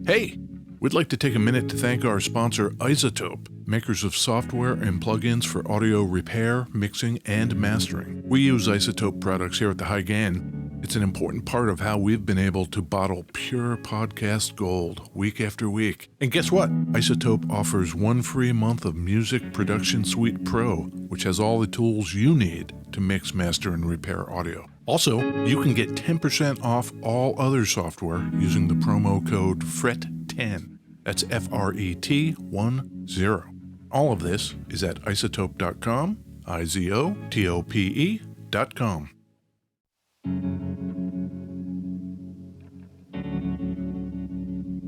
Hey, we'd like to take a minute to thank our sponsor, iZotope, makers of software and plugins for audio repair, mixing, and mastering. We use iZotope products here at the High Gain. It's an important part of how we've been able to bottle pure podcast gold week after week. And guess what? iZotope offers 1 free month of Music Production Suite Pro, which has all the tools you need to mix, master, and repair audio. Also, you can get 10% off all other software using the promo code FRET10. That's FRET10. All of this is at iZotope.com, IZOTOPE.com.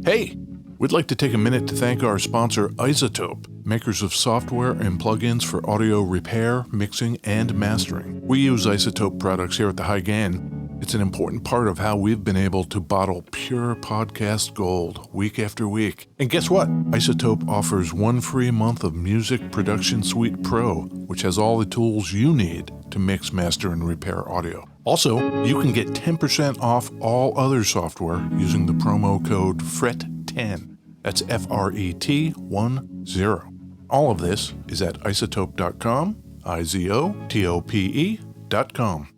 Hey, we'd like to take a minute to thank our sponsor, iZotope, makers of software and plugins for audio repair, mixing, and mastering. We use iZotope products here at the High Gain. It's an important part of how we've been able to bottle pure podcast gold week after week. And guess what? iZotope offers 1 free month of Music Production Suite Pro, which has all the tools you need to mix, master, and repair audio. Also, you can get 10% off all other software using the promo code FRET10. That's FRET10. All of this is at iZotope.com, IZOTOPE.com.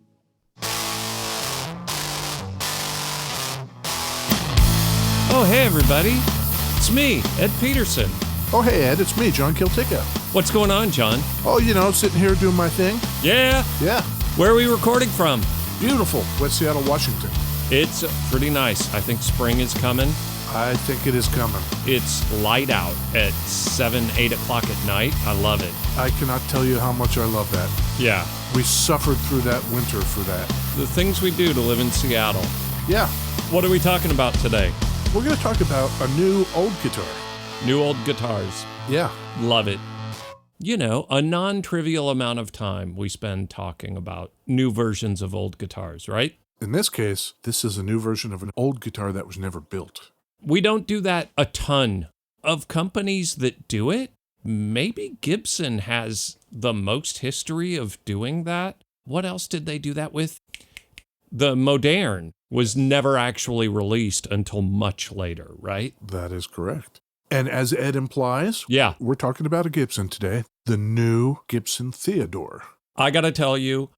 Oh, hey, everybody. It's me, Ed Peterson. Oh, hey, Ed, it's me, John Kiltica. What's going on, John? Oh, sitting here doing my thing. Yeah? Yeah. Where are we recording from? Beautiful. West Seattle, Washington. It's pretty nice. I think spring is coming. I think it is coming. It's light out at 7, 8 o'clock at night. I love it. I cannot tell you how much I love that. Yeah. We suffered through that winter for that. The things we do to live in Seattle. Yeah. What are we talking about today? We're going to talk about a new old guitar. New old guitars. Yeah. Love it. A non-trivial amount of time we spend talking about new versions of old guitars, right? In this case, this is a new version of an old guitar that was never built. We don't do that a ton. Of companies that do it, maybe Gibson has the most history of doing that. What else did they do that with? The Moderne was never actually released until much later, right? That is correct. And as Ed implies, yeah, we're talking about a Gibson today, the new Gibson Theodore. I got to tell you,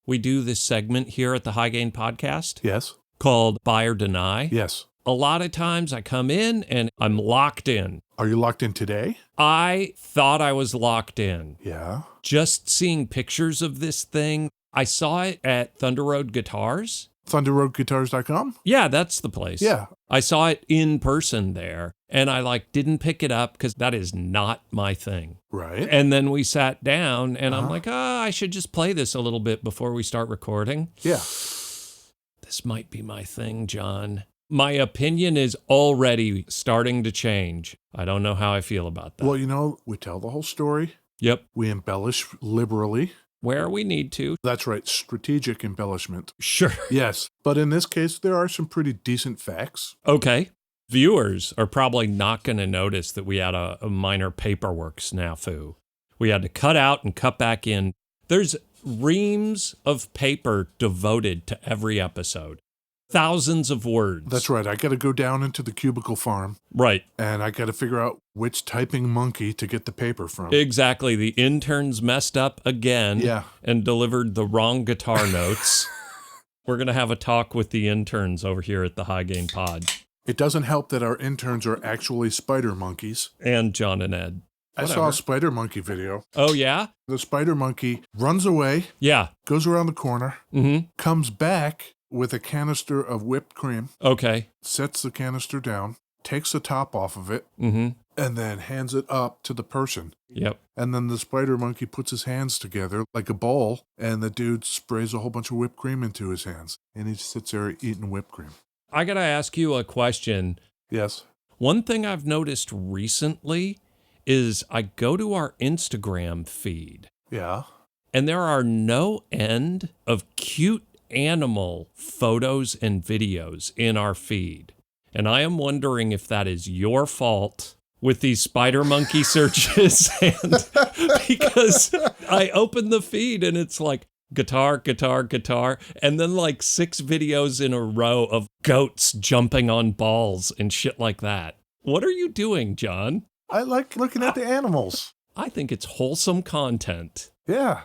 we do this segment here at the High Gain Podcast. Yes. Called Buy or Deny. Yes. A lot of times I come in and I'm locked in. Are you locked in today? I thought I was locked in. Yeah. Just seeing pictures of this thing. I saw it at Thunder Road Guitars. ThunderRoadGuitars.com? Yeah, that's the place. Yeah. I saw it in person there, and I didn't pick it up because that is not my thing. Right. And then we sat down, and I'm like, I should just play this a little bit before we start recording. Yeah. This might be my thing, John. My opinion is already starting to change. I don't know how I feel about that. Well, we tell the whole story. Yep. We embellish liberally. Where we need to. That's right, strategic embellishment. Sure. Yes, but in this case, there are some pretty decent facts. Okay. Viewers are probably not going to notice that we had a minor paperwork snafu. We had to cut out and cut back in. There's reams of paper devoted to every episode. Thousands of words. That's right. I got to go down into the cubicle farm. Right. And I got to figure out which typing monkey to get the paper from. Exactly. The interns messed up again. Yeah. And delivered the wrong guitar notes. We're going to have a talk with the interns over here at the High Gain Pod. It doesn't help that our interns are actually spider monkeys. And John and Ed. Whatever. I saw a spider monkey video. Oh, yeah? The spider monkey runs away. Yeah. Goes around the corner. Comes back with a canister of whipped cream. Okay. Sets the canister down, takes the top off of it, and then hands it up to the person. Yep. And then the spider monkey puts his hands together like a bowl, and the dude sprays a whole bunch of whipped cream into his hands. And he sits there eating whipped cream. I got to ask you a question. Yes. One thing I've noticed recently is I go to our Instagram feed. Yeah. And there are no end of cute animal photos and videos in our feed. And I am wondering if that is your fault with these spider monkey searches. And because I open the feed and it's like guitar, guitar, guitar, and then like 6 videos in a row of goats jumping on balls and shit like that. What are you doing, John? I like looking at the animals. I think it's wholesome content. Yeah.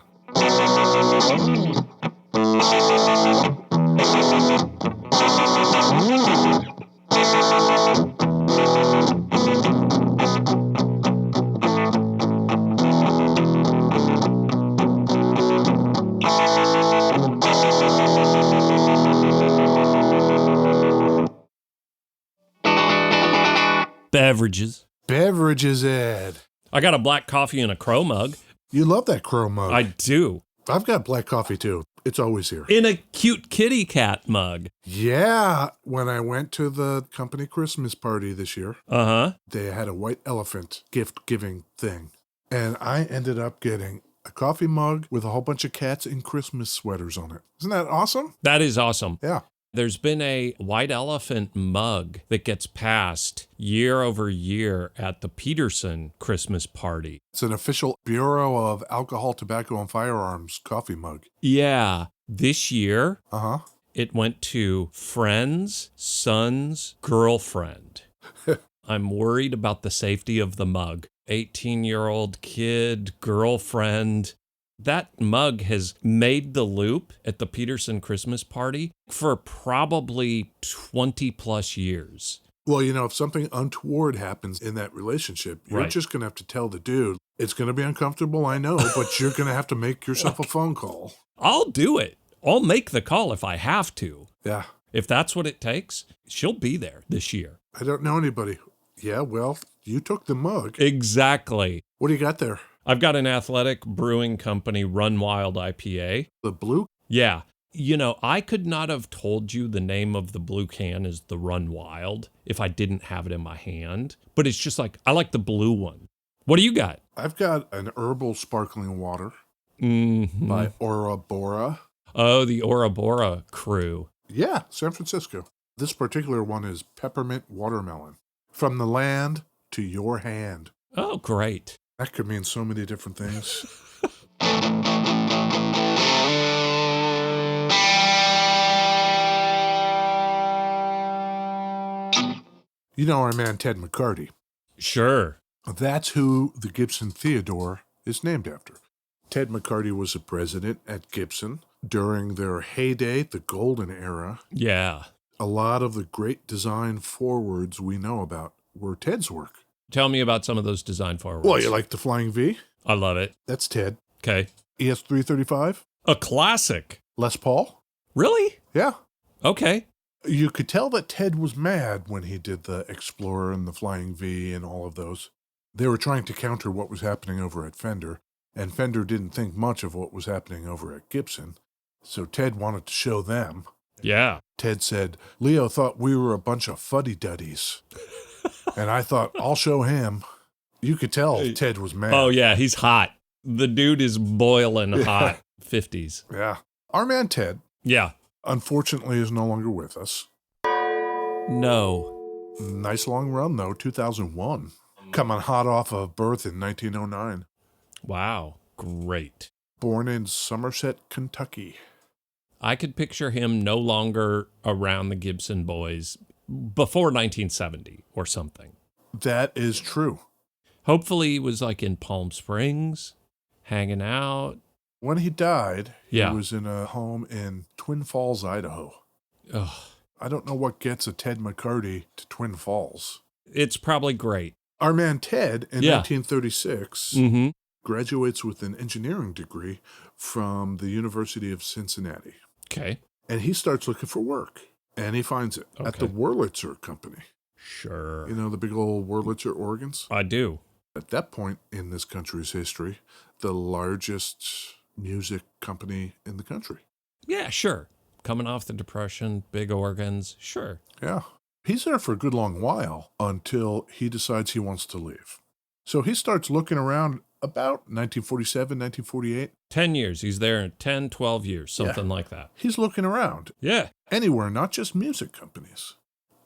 Beverages. Beverages, Ed. I got a black coffee in a crow mug. You love that crow mug. I do. I've got black coffee too. It's always here. In a cute kitty cat mug. Yeah. When I went to the company Christmas party this year, they had a white elephant gift giving thing. And I ended up getting a coffee mug with a whole bunch of cats in Christmas sweaters on it. Isn't that awesome? That is awesome. Yeah. There's been a white elephant mug that gets passed year over year at the Peterson Christmas party. It's an official Bureau of Alcohol, Tobacco, and Firearms coffee mug. Yeah. This year, Uh-huh. it went to friend's son's girlfriend. I'm worried about the safety of the mug. 18-year-old kid, girlfriend. That mug has made the loop at the Peterson Christmas party for probably 20 plus years. Well, you know, if something untoward happens in that relationship, you're Right. just going to have to tell the dude, it's going to be uncomfortable, I know, but you're going to have to make yourself a phone call. I'll do it. I'll make the call if I have to. Yeah. If that's what it takes, she'll be there this year. I don't know anybody. Yeah, well, you took the mug. Exactly. What do you got there? I've got an Athletic Brewing Company Run Wild IPA. The blue? Yeah. You know, I could not have told you the name of the blue can is the Run Wild if I didn't have it in my hand. But it's just like, I like the blue one. What do you got? I've got an herbal sparkling water Mm-hmm. by Ora Bora. Oh, the Ora Bora crew. Yeah, San Francisco. This particular one is peppermint watermelon. From the land to your hand. Oh, great. That could mean so many different things. You know our man Ted McCarty. Sure. That's who the Gibson Theodore is named after. Ted McCarty was a president at Gibson during their heyday, the golden era. Yeah. A lot of the great design forwards we know about were Ted's work. Tell me about some of those design forwards. Well, you like the Flying V? I love it. That's Ted. Okay. ES335? A classic. Les Paul? Really? Yeah. Okay. You could tell that Ted was mad when he did the Explorer and the Flying V and all of those. They were trying to counter what was happening over at Fender, and Fender didn't think much of what was happening over at Gibson. So Ted wanted to show them. Yeah. Ted said, Leo thought we were a bunch of fuddy-duddies. And I thought, I'll show him. You could tell Ted was mad. Oh, yeah. He's hot. The dude is boiling hot. 50s. Yeah. Our man Ted, Yeah. unfortunately, is no longer with us. No. Nice long run, though, 2001. Coming hot off of birth in 1909. Wow. Great. Born in Somerset, Kentucky. I could picture him no longer around the Gibson boys before 1970 or something. That is true. Hopefully he was like in Palm Springs, hanging out. When he died, Yeah. he was in a home in Twin Falls, Idaho. Ugh. I don't know what gets a Ted McCarty to Twin Falls. It's probably great. Our man Ted, in Yeah. 1936, Mm-hmm. graduates with an engineering degree from the University of Cincinnati. Okay. And he starts looking for work. And he finds it at the Okay. Wurlitzer Company. Sure. You know, the big old Wurlitzer organs? I do. At that point in this country's history, the largest music company in the country. Yeah, sure. Coming off the Depression, big organs. Sure. Yeah. He's there for a good long while until he decides he wants to leave. So he starts looking around about 1947, 1948. 10 years. He's there 10, 12 years, something like that. He's looking around Yeah. anywhere, not just music companies.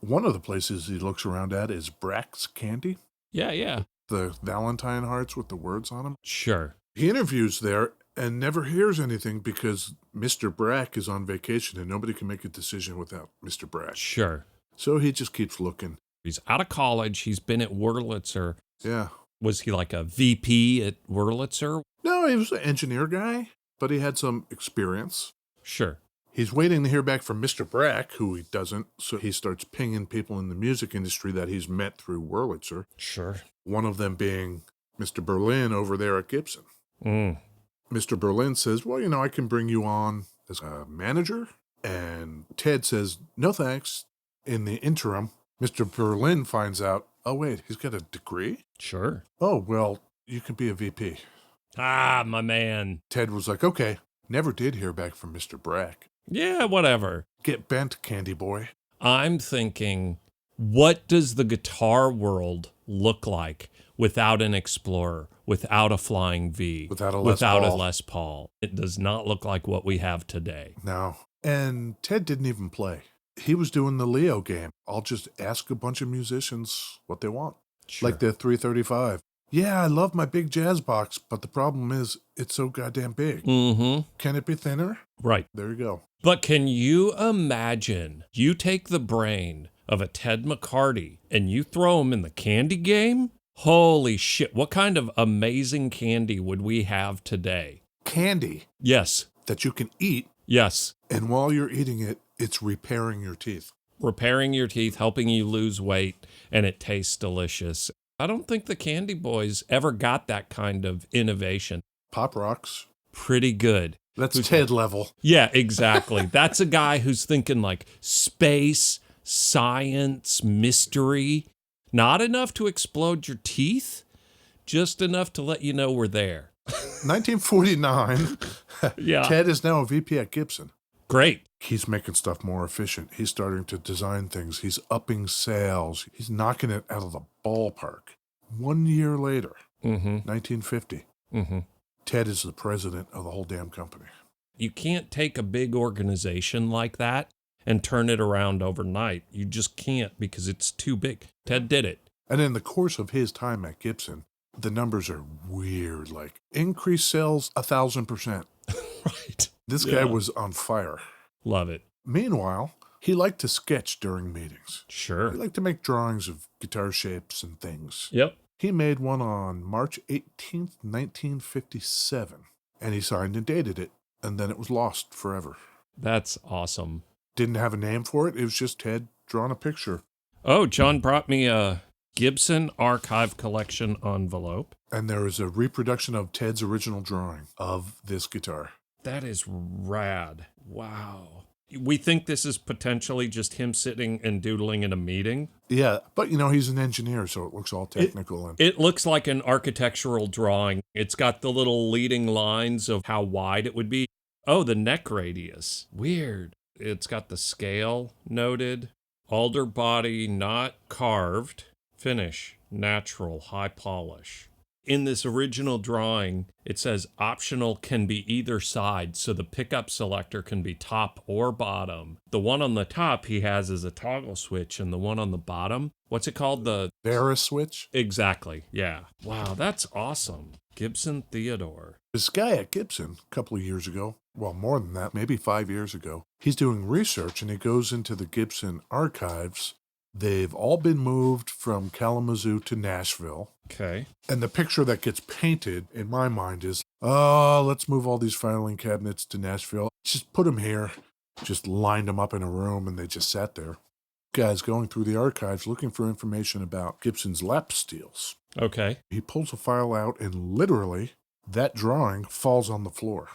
One of the places he looks around at is Brack's Candy, Yeah, yeah. the Valentine hearts with the words on them. Sure. He interviews there, and never hears anything because Mr. Brack is on vacation and nobody can make a decision without Mr. Brack. Sure. So he just keeps looking. He's out of college. He's been at Wurlitzer. Yeah. Was he like a VP at Wurlitzer? No, he was an engineer guy, but he had some experience. Sure. He's waiting to hear back from Mr. Brack, who he doesn't, so he starts pinging people in the music industry that he's met through Wurlitzer. Sure. One of them being Mr. Berlin over there at Gibson. Mm. Mr. Berlin says, well, I can bring you on as a manager. And Ted says, no thanks. In the interim, Mr. Berlin finds out, oh, wait, he's got a degree? Sure. Oh, well, you can be a VP. Ah, my man. Ted was like, okay. Never did hear back from Mr. Brack. Yeah, whatever. Get bent, Candy Boy. I'm thinking, what does the guitar world look like without an Explorer, without a Flying V, Without a Les Paul? It does not look like what we have today. No. And Ted didn't even play. He was doing the Leo game. I'll just ask a bunch of musicians what they want. Sure. Like the 335. Yeah, I love my big jazz box, but the problem is it's so goddamn big. Mm-hmm. Can it be thinner? Right. There you go. But can you imagine you take the brain of a Ted McCarty and you throw him in the candy game? Holy shit. What kind of amazing candy would we have today? Candy Yes. that you can eat, Yes. and while you're eating it, it's repairing your teeth. Repairing your teeth, helping you lose weight, and it tastes delicious. I don't think the Candy Boys ever got that kind of innovation. Pop Rocks. Pretty good. That's Ted level. Yeah, exactly. That's a guy who's thinking like space, science, mystery. Not enough to explode your teeth, just enough to let you know we're there. 1949. Yeah. Ted is now a VP at Gibson. Great. He's making stuff more efficient. He's starting to design things. He's upping sales. He's knocking it out of the ballpark. 1 year later, 1950, Ted is the president of the whole damn company. You can't take a big organization like that and turn it around overnight. You just can't because it's too big. Ted did it. And in the course of his time at Gibson, the numbers are weird, like increased sales 1,000%. Right. This guy was on fire. Love it. Meanwhile, he liked to sketch during meetings. Sure. He liked to make drawings of guitar shapes and things. Yep. He made one on March 18th, 1957, and he signed and dated it, and then it was lost forever. That's awesome. Didn't have a name for it. It was just Ted drawing a picture. Oh, John brought me a Gibson Archive Collection envelope. And there is a reproduction of Ted's original drawing of this guitar. That is rad. Wow. We think this is potentially just him sitting and doodling in a meeting. Yeah, but he's an engineer, so it looks all technical. It looks like an architectural drawing. It's got the little leading lines of how wide it would be. Oh, the neck radius. Weird. It's got the scale noted. Alder body not carved. Finish. Natural. High polish. In this original drawing, it says optional can be either side, so the pickup selector can be top or bottom. The one on the top he has is a toggle switch, and the one on the bottom, what's it called? The Barris switch? Exactly, yeah. Wow, that's awesome. Gibson Theodore. This guy at Gibson, a couple of years ago, well, more than that, maybe 5 years ago, he's doing research, and he goes into the Gibson archives. They've all been moved from Kalamazoo to Nashville. Okay. And the picture that gets painted in my mind is, oh, let's move all these filing cabinets to Nashville. Just put them here. Just lined them up in a room and they just sat there. Guy's going through the archives looking for information about Gibson's lap steels. Okay. He pulls a file out and literally that drawing falls on the floor.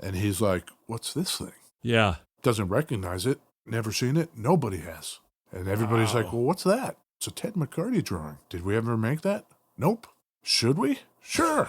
And he's like, what's this thing? Yeah. Doesn't recognize it. Never seen it. Nobody has. And everybody's like, well, what's that? It's a Ted McCarty drawing. Did we ever make that? Nope. Should we? Sure.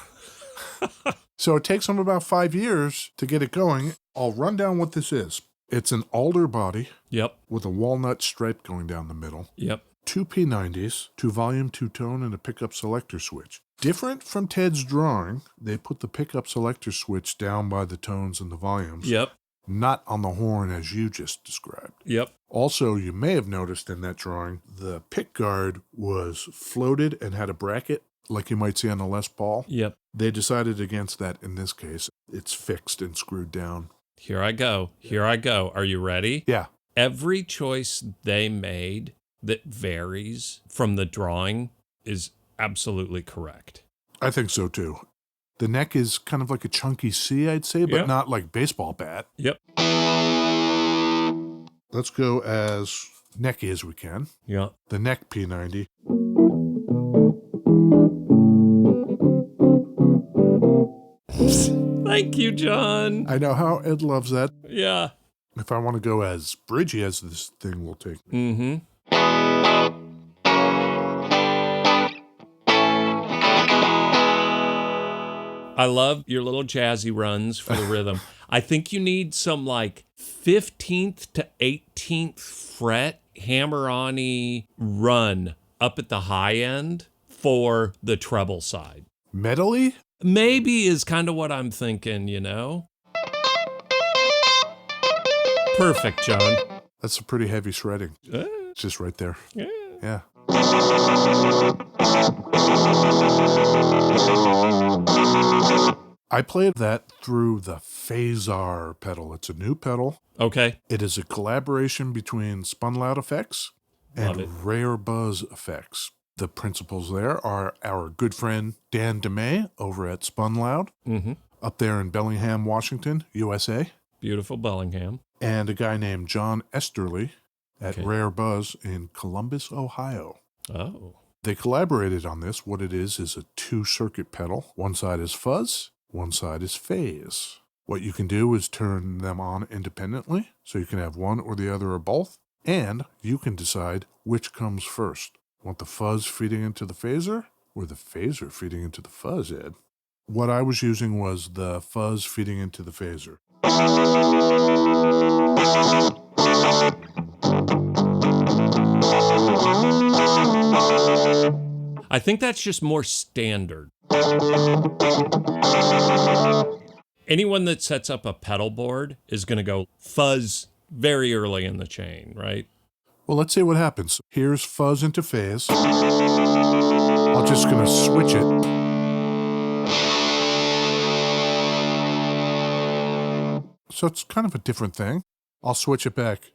So it takes them about 5 years to get it going. I'll run down what this is. It's an alder body. Yep. With a walnut stripe going down the middle. Yep. 2 P90s, 2 volume, 2 tone, and a pickup selector switch. Different from Ted's drawing, they put the pickup selector switch down by the tones and the volumes. Yep. Not on the horn as you just described. Yep. Also, you may have noticed in that drawing, the pick guard was floated and had a bracket like you might see on a Les Paul. Yep. They decided against that in this case. It's fixed and screwed down. Here I go. Are you ready? Yeah. Every choice they made that varies from the drawing is absolutely correct. I think so too. The neck is kind of like a chunky C, I'd say, but not like baseball bat. Yep. Let's go as necky as we can. Yeah. The neck P90. Thank you, John. I know how Ed loves that. Yeah. If I want to go as bridgy as this thing will take me. Mm-hmm. I love your little jazzy runs for the rhythm. I think you need some like 15th to 18th fret hammer-on-y run up at the high end for the treble side. Metally? Maybe is kind of what I'm thinking, you know? Perfect, John. That's a pretty heavy shredding. It's just right there. Yeah. I played that through the Phasar pedal. It's a new pedal. Okay. It is a collaboration between Spun Loud Effects and Rare Buzz Effects. The principals there are our good friend Dan DeMay over at Spun Loud, up there in Bellingham, Washington, USA. Beautiful Bellingham. And a guy named John Esterly at Rare Buzz in Columbus, Ohio. Oh. They collaborated on this. What it is a two-circuit pedal. One side is fuzz, one side is phase. What you can do is turn them on independently, so you can have one or the other or both, and you can decide which comes first. Want the fuzz feeding into the phaser, or the phaser feeding into the fuzz, Ed? What I was using was the fuzz feeding into the phaser. I think that's just more standard. Anyone that sets up a pedal board is going to go fuzz very early in the chain, right? Well, let's see what happens. Here's fuzz into phase. I'm just going to switch it. So it's kind of a different thing. I'll switch it back.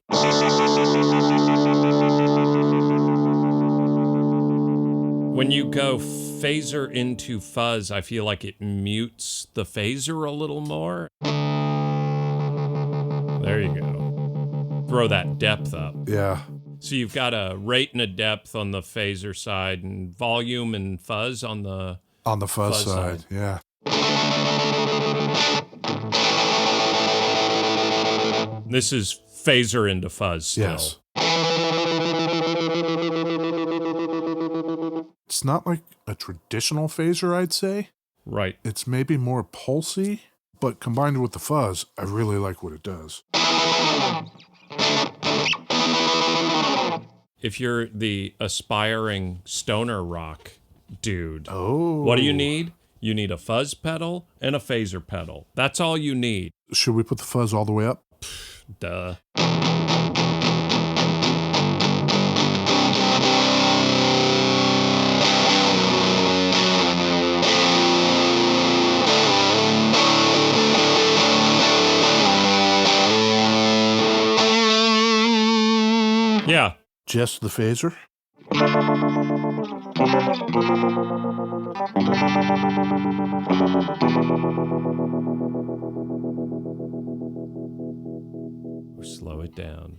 When you go phaser into fuzz, I feel like it mutes the phaser a little more. There you go. Throw that depth up. Yeah. So you've got a rate and a depth on the phaser side and volume and fuzz on the fuzz side. Yeah. This is phaser into fuzz still. Yes. It's not like a traditional phaser, I'd say. Right. It's maybe more pulsy, but combined with the fuzz, I really like what it does. If you're the aspiring stoner rock dude, Oh. what do you need? You need a fuzz pedal and a phaser pedal. That's all you need. Should we put the fuzz all the way up? Duh. Yeah. Just the phaser? Slow it down.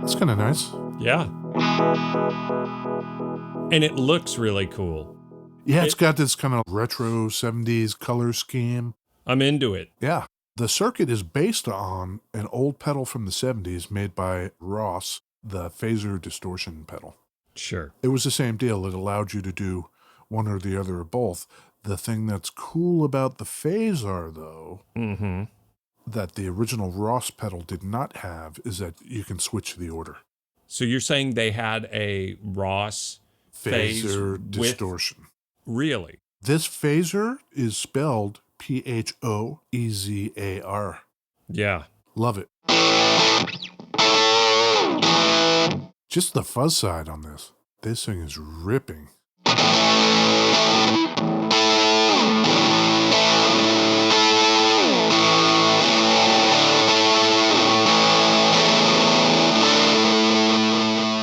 It's kind of nice. Yeah. And it looks really cool. Yeah, it's got this kind of retro 70s color scheme. I'm into it. Yeah. The circuit is based on an old pedal from the 70s made by Ross, the phaser distortion pedal. Sure. It was the same deal. It allowed you to do one or the other or both. The thing that's cool about the Phasar, though, that the original Ross pedal did not have, is that you can switch the order. So you're saying they had a Ross Phaser distortion. Really? This phaser is spelled P-H-O-E-Z-A-R. Yeah. Love it. Just the fuzz side on this. This thing is ripping.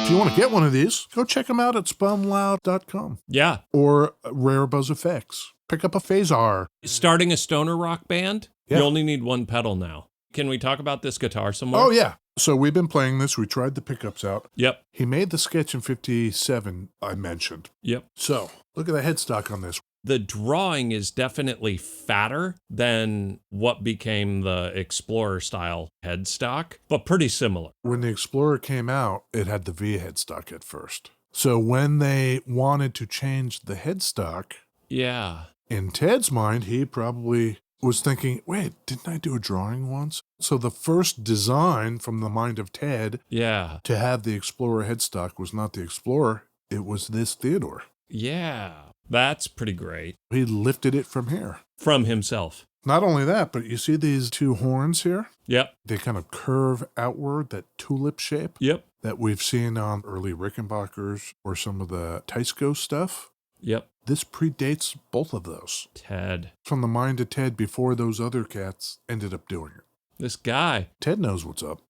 If you want to get one of these, go check them out at spunloud.com Yeah. or Rare Buzz Effects. Pick up a Phasar. Starting a stoner rock band, Yeah. you only need one pedal now. Can we talk about this guitar some more? Oh, yeah. So we've been playing this. We tried the pickups out. Yep. He made the sketch in 57 I mentioned. Yep. So look at the headstock on this. The drawing is definitely fatter than what became the Explorer style headstock, but pretty similar. When the Explorer came out, it had the V headstock at first. So when they wanted to change the headstock, Yeah. in Ted's mind, he probably was thinking, wait, didn't I do a drawing once? So the first design from the mind of Ted Yeah. to have the Explorer headstock was not the Explorer, it was this Theodore. Yeah. That's pretty great. He lifted it from here. From himself. Not only that, but you see these two horns here? Yep. They kind of curve outward, that tulip shape Yep. that we've seen on early Rickenbackers or some of the Tysko stuff. Yep. This predates both of those. Ted. From the mind of Ted before those other cats ended up doing it. This guy. Ted knows what's up.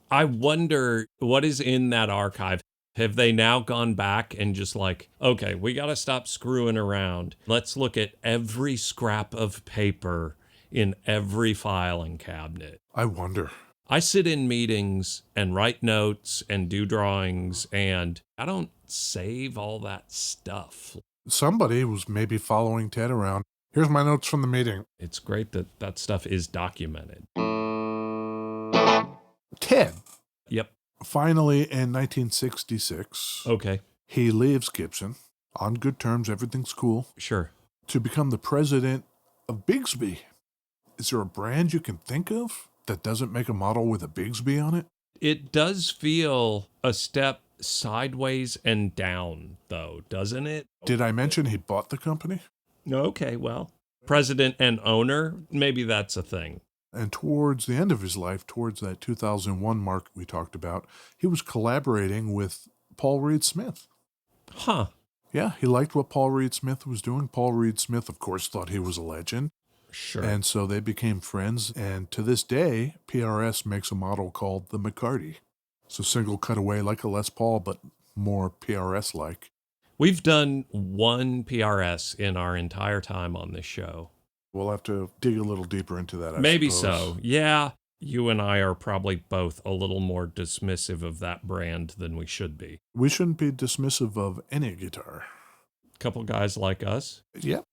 I wonder what is in that archive. Have they now gone back and just like, okay, we got to stop screwing around. Let's look at every scrap of paper in every filing cabinet. I wonder. I sit in meetings and write notes and do drawings, and I don't save all that stuff. Somebody was maybe following Ted around. Here's my notes from the meeting. It's great that that stuff is documented. Ted, Yep. finally in 1966, Okay. he leaves Gibson on good terms. Everything's cool. Sure. To become the president of Bigsby. Is there a brand you can think of that doesn't make a model with a Bigsby on it? It does feel a step sideways and down, though, doesn't it? Did I mention he bought the company? Okay, well, president and owner, maybe that's a thing. And towards the end of his life, towards that 2001 mark we talked about, he was collaborating with Paul Reed Smith. Huh. Yeah, he liked what Paul Reed Smith was doing. Paul Reed Smith, of course, thought he was a legend. Sure. And so they became friends. And to this day, PRS makes a model called the McCarty. It's a single cutaway like a Les Paul, but more PRS-like. We've done one PRS in our entire time on this show. We'll have to dig a little deeper into that, I Maybe suppose. so. Yeah. You and I are probably both a little more dismissive of that brand than we should be. We shouldn't be dismissive of any guitar. Couple guys like us. Yep.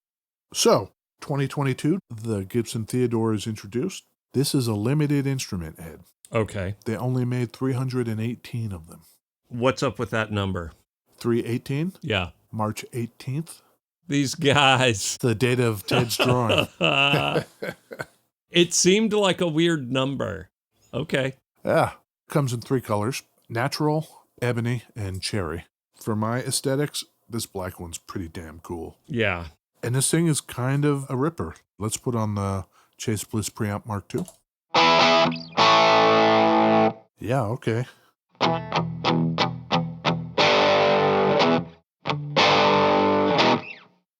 So, 2022, the Gibson Theodore is introduced. This is a limited instrument, Ed. Okay. They only made 318 of them. What's up with that number? 318, Yeah. March 18th, These guys. the date of Ted's drawing. It seemed like a weird number. Okay. Yeah, comes in 3 colors, natural, ebony, and cherry. For my aesthetics, this black one's pretty damn cool. Yeah. And this thing is kind of a ripper. Let's put on the Chase Bliss Preamp Mark II. Yeah, okay.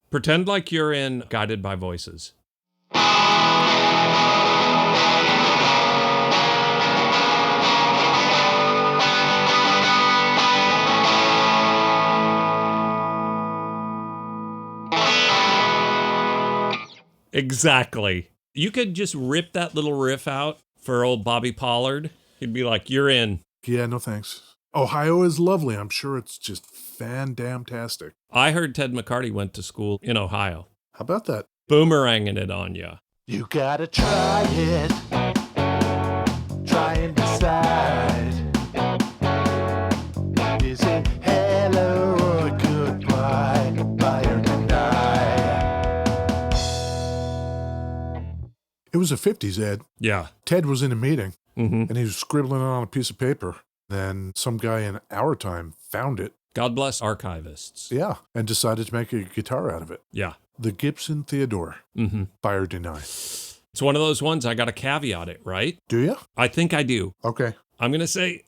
Pretend like you're in Guided by Voices. Exactly. You could just rip that little riff out for old Bobby Pollard. He'd be like, you're in. Yeah, no thanks. Ohio is lovely. I'm sure it's just fan-damn-tastic. I heard Ted McCarty went to school in Ohio. How about that? Boomeranging it on you. You gotta try it. Try and decide. Is it hello or goodbye? Buy or deny? It was the 50s, Ed. Yeah. Ted was in a meeting, Mm-hmm. and he was scribbling it on a piece of paper. Then some guy in our time found it, God bless archivists. yeah, and decided to make a guitar out of it. Yeah. The Gibson Theodore, Mm-hmm. buy or deny. It's one of those ones I got to caveat it, right? Do you? I think I do. Okay. I'm going to say,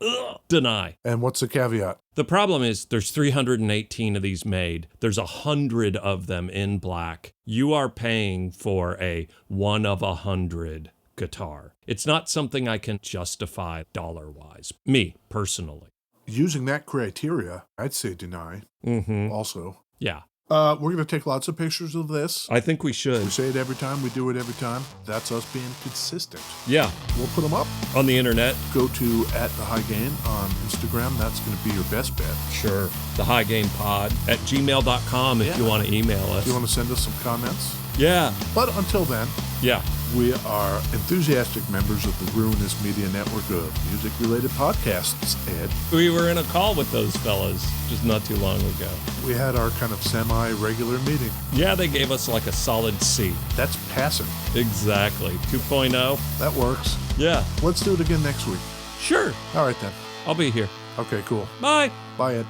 deny. And what's the caveat? The problem is there's 318 of these made. There's 100 of them in black. You are paying for a 1 of 100 guitar. It's not something I can justify dollar-wise. Me, personally. Using that criteria, I'd say deny. Also. Yeah. We're going to take lots of pictures of this. I think we should. We say it every time. We do it every time. That's us being consistent. Yeah. We'll put them up. On the internet. Go to @thehighgain on Instagram. That's going to be your best bet. Sure. thehighgainpod@gmail.com if you want to email us. You want to send us some comments? Yeah. But until then, Yeah. we are enthusiastic members of the Ruinous Media Network of music-related podcasts, Ed. We were in a call with those fellas just not too long ago. We had our kind of semi-regular meeting. Yeah, they gave us like a solid C. That's passing. Exactly. 2.0. That works. Yeah. Let's do it again next week. Sure. All right, then. I'll be here. Okay, cool. Bye. Bye, Ed.